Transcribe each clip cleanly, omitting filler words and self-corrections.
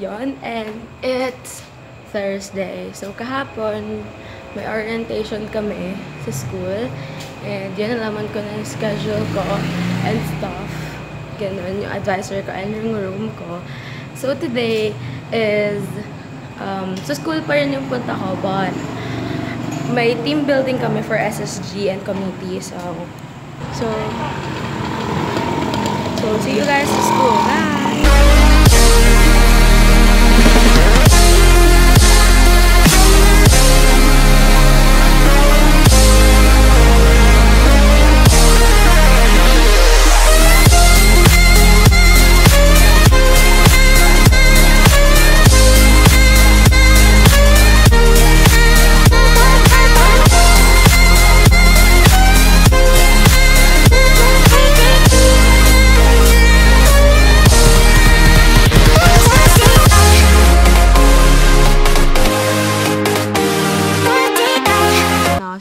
yon, and it's Thursday. So kahapon, may orientation kami sa school. And yun, nalaman ko na yung schedule ko and stuff. Ganun, yung advisor ko and yung room ko. So today is, sa school pa rin yung punta ko, but may team building kami for SSG and committee. So see you guys sa school. Bye!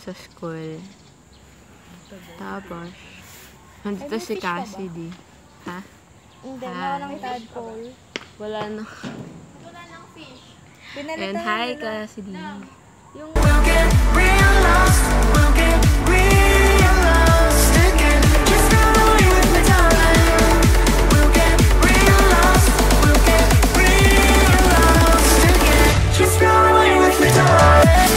Sa school. Tapos, nandito si Cassidy. Ha? Hindi, wala ng tadpole. Wala na. Wala ng fish. And hi, Cassidy. Yung... We'll get real lost. We'll get real lost again. Just run away with me, darling. We'll get real lost. We'll get real lost again. Just run away with me, darling.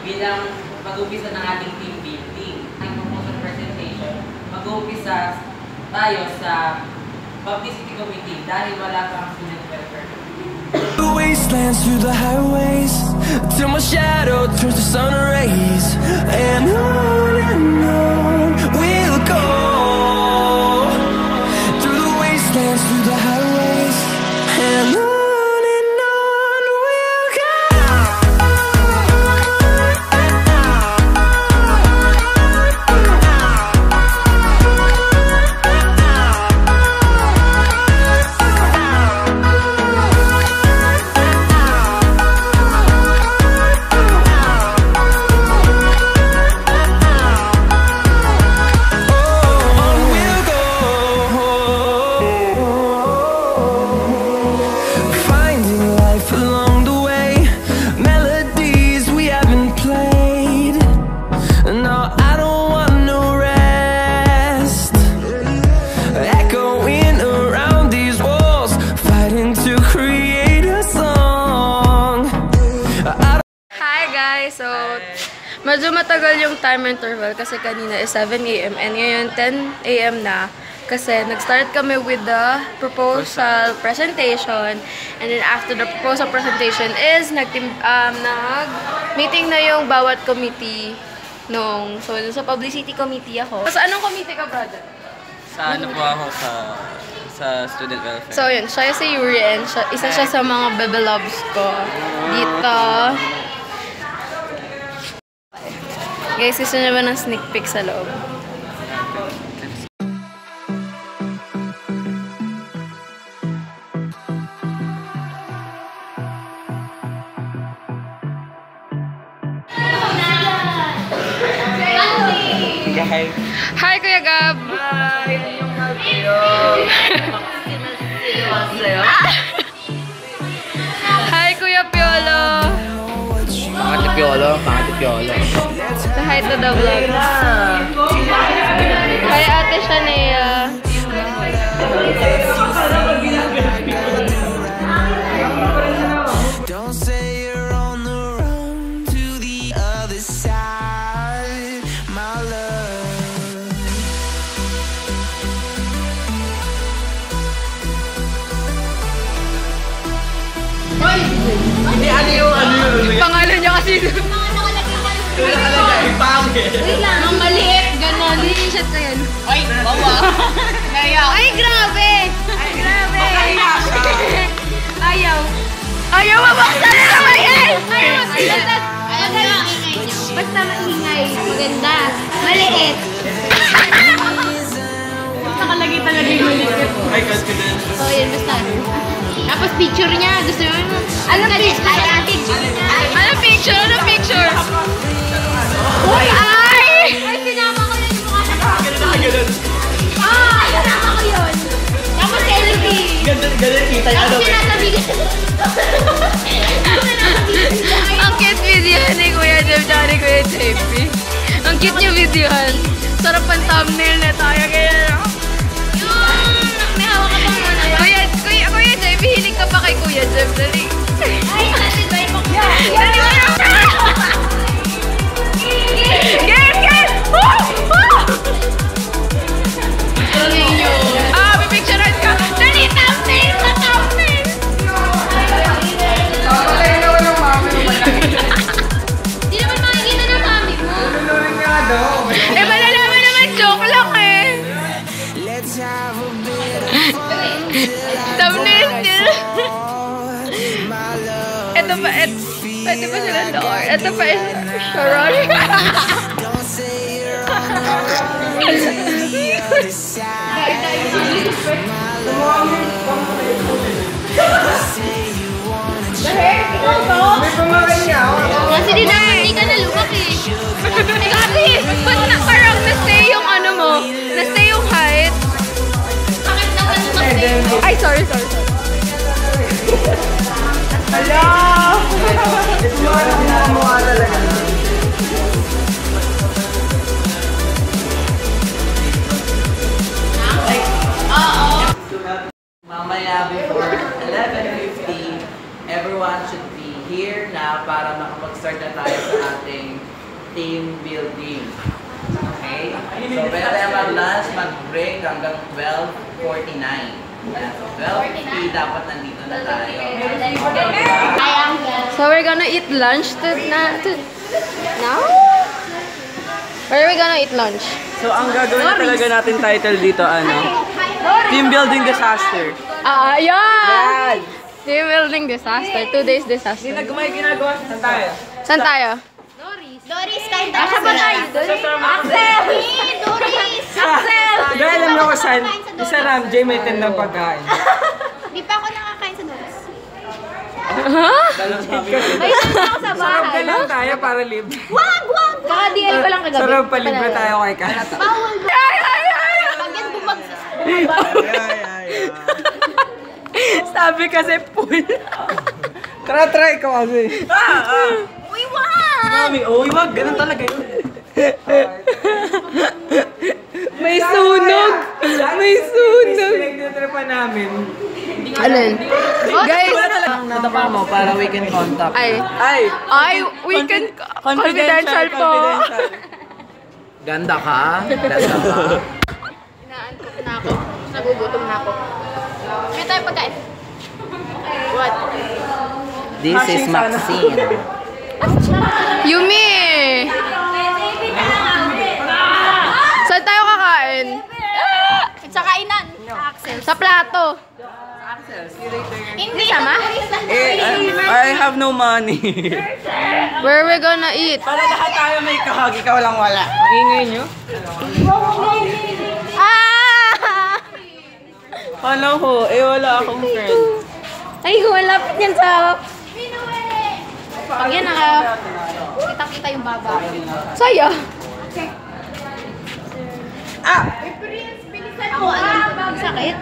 Bilang mag-umpisa ng ating team building. Ang proposal presentation, mag-umpisa tayo sa Publicity Committee dahil wala pang student welfare. The wastelands through the highways, till my shadow turns to sun rays, and on we'll go. Through the wastelands, through the highways, and on. So, medyo matagal yung time interval kasi kanina is 7 AM and ngayon 10 AM na kasi nag-start kami with the proposal presentation, and then after the proposal presentation is nag-meeting na yung bawat committee so sa publicity committee ako. So, anong committee ka, brother? Sa ano po ako sa student welfare. So, yun. Siya si Yuri and isa siya sa mga bebe loves ko dito. Guys, gusto niyo ba ng sneak peek sa loob? Hi, Kuya Gab! Hi! Hi, Kuya Piolo! Pangati Piolo. Say hi to the vlog. Hi, Ate Shania. Don't say you're on the run to the other side, my love. Hindi, ano yun? Pangalan niya kasi. Wait lang. Ang maliit, gano'n. Screenshot ko yun. Ay, bawa. Ay, grabe! Ay, grabe! Ayaw. Ayaw, mabaksan na naman yan! Alam mo ang ingay niyo. Basta maingay. Maganda. Maliit. Nakalagay talaga yung maliit. Ay, confidence. Oh, yan basta. Tapos picture niya. Gusto mo? Anong picture? Anong picture? Anong picture? Uy! Ay! Ay, sinama ko yun. Mukha na ko. Ah! Sinama ko yun. Tapos selfie. Ganda kita yung Tapos sinasabihin. Ang cute videohan ni Kuya Jeff tsaka ni Kuya JP. Ang cute niya videohan. Sarap ang thumbnail na tayo kaya. May hawak ka bang muna yun? Kuya JP, hiling ka pa kay Kuya Jeff. Dali. Ay, natin ba yung mga? Dali mo na. Game! May picturean ka. Dali, thumbnail na thumbnail. Di naman makikita ng mami mo. Malalaman naman joke lang eh. Let's have a bit of fun till I Thumbnail still. my love. Ito pa, pwede pa sila door. Ito pa, Sharon. Don't say you're on the other side. My love. Say you wanna Kasi di naman hindi ka naluwak eh. Gabi, ba't na parang na-stay yung ano mo? Na-stay yung height? Bakit naman lumaki? Ay, sorry. Mamaya before 11:50, everyone should be here na para makapag-start na tayo sa ating team building. Okay? So, pwede tayo mag-lunch, mag-break hanggang 12:49. So, 12:50 dapat nandito na tayo. So we're gonna eat lunch now? Where are we gonna eat lunch? So, ang gagawin talaga natin title dito, Team Building Disaster. Yan! Team building disaster. 2 days disaster. May ginagawa. Saan tayo? Saan tayo? Doris, kain tayo. Asa ba tayo? Axel! Doris! Axel! Dahil alam niyo kung saan, isa Ram, Jay may tendang pagkain. Di pa ako nakakain sa Doris. May isa ako sa Sarap bahay. ka lang tayo para libre. Wag! Baka DL ko lang kagabi. Sarap pa libre tayo kay Kat. Bawal ba? Pag yan bumagsak. Sabi kasi full. Try ko kasi. Uy, wag! Mami, wag. Ganun talaga yun. May sunog! May sunog! Pinagtitripan namin. Alin? Guys! Natapa mo para we can contact. Ay, we can... Confidential po. Ganda ka? Inaantok na ako. Nagugutom na ako. May tayo pagkain. What? This is Maxine. Yumi! Saan tayo kakain? Sa kainan. Axel. Sa plato. Hindi sama? I have no money. Where are we gonna eat? Para lahat tayo may kahag, ikaw lang wala. Ang ingay nyo? Kala ko, wala akong friend. Ay, malapit yan sa... Pag yan kita-kita yung baba. Saya. Ako, ano? Sakit?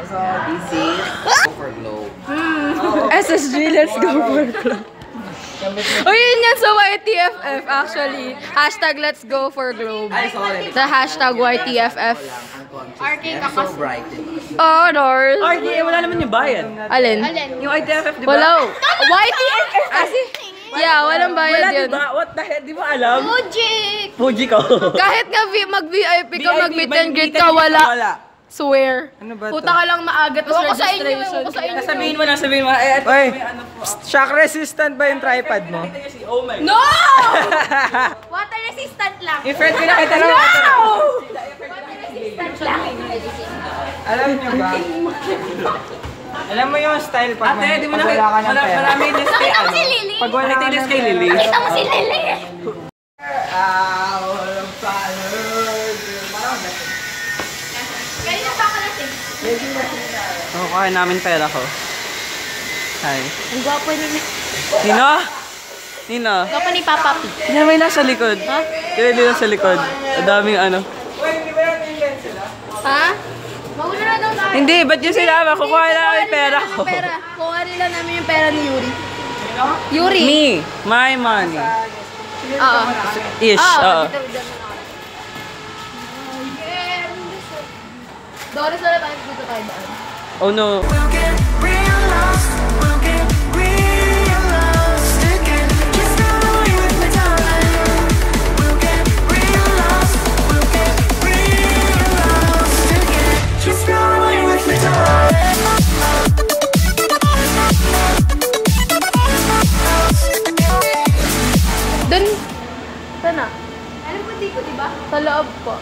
So, this is Overglow. SSG, let's go for globe. Uy, yun yan sa YTFF actually. Hashtag let's go for globe. Ay, sorry. The hashtag YTFF. RK So kakas. bright. Oh, Nors. Wala naman yung bayad. Alin? Alin? Yung ITFF, di ba? Wala. YTFF kasi. Yeah, walang bayad Wala, yun. di ba? What the heck? Di mo alam? Mujik! Fuji ko. Kahit nga mag-VIP ka, VIP, mag-meet and greet meet ka, and greet wala. wala. Swear. Ano ba to? Puta ka lang maaga tapos Ewan ko sa inyo, registration. ewan ko sa inyo. Sabihin mo na. Oy, shock resistant ba yung tripod mo? Oh No! Water resistant lang. Yung friend ko nakita lang. Water resistant lang. Alam niyo ba? Alam mo yung style pag Ate, di mo pag wala ka ng pera. marami list kay ano? Pag wala ka ng kay Lily. Kita mo si Lily! Walang followers. Parang dati. Kanina pa ka natin. Kukuha namin pera ko. Hi. Ang gwapo ni Nino? Nino? Gwapo ni Papa P. Kaya may nasa likod. Ha? Kaya may nasa likod. Ang daming ano. Ha? Mauna na daw tayo. Hindi, ba't yung sinama? Kukuha na namin pera ko. Kuha nila namin yung pera ni Yuri. Yuri? Me, my money. Oo. Ish, oo. Doris na tayo dito tayo daan. Oh no. We'll get real lost. We'll get real lost again. Just run away with me, darling. We'll get real lost. We'll get real lost again. Just run away with me, darling. Doon. Sana. Ano po dito, di ba? Sa loob po.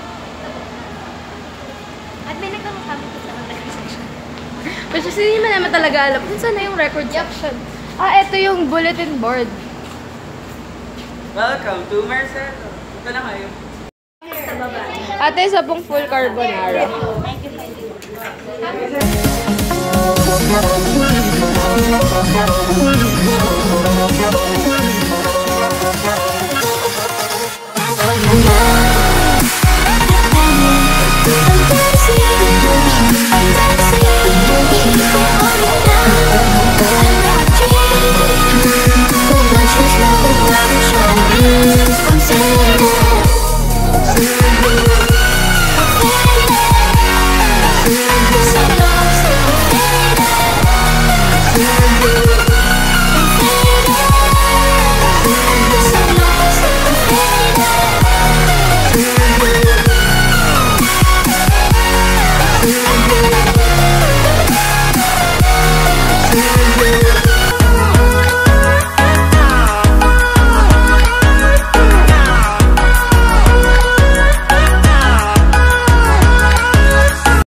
At may nagtanong kami sa record section. Pero hindi man naman talaga alam kung saan na yung record section. Ah, ito yung bulletin board. Welcome to Merced. Ito na kayo. Ate, isa pong full carbonara. We'll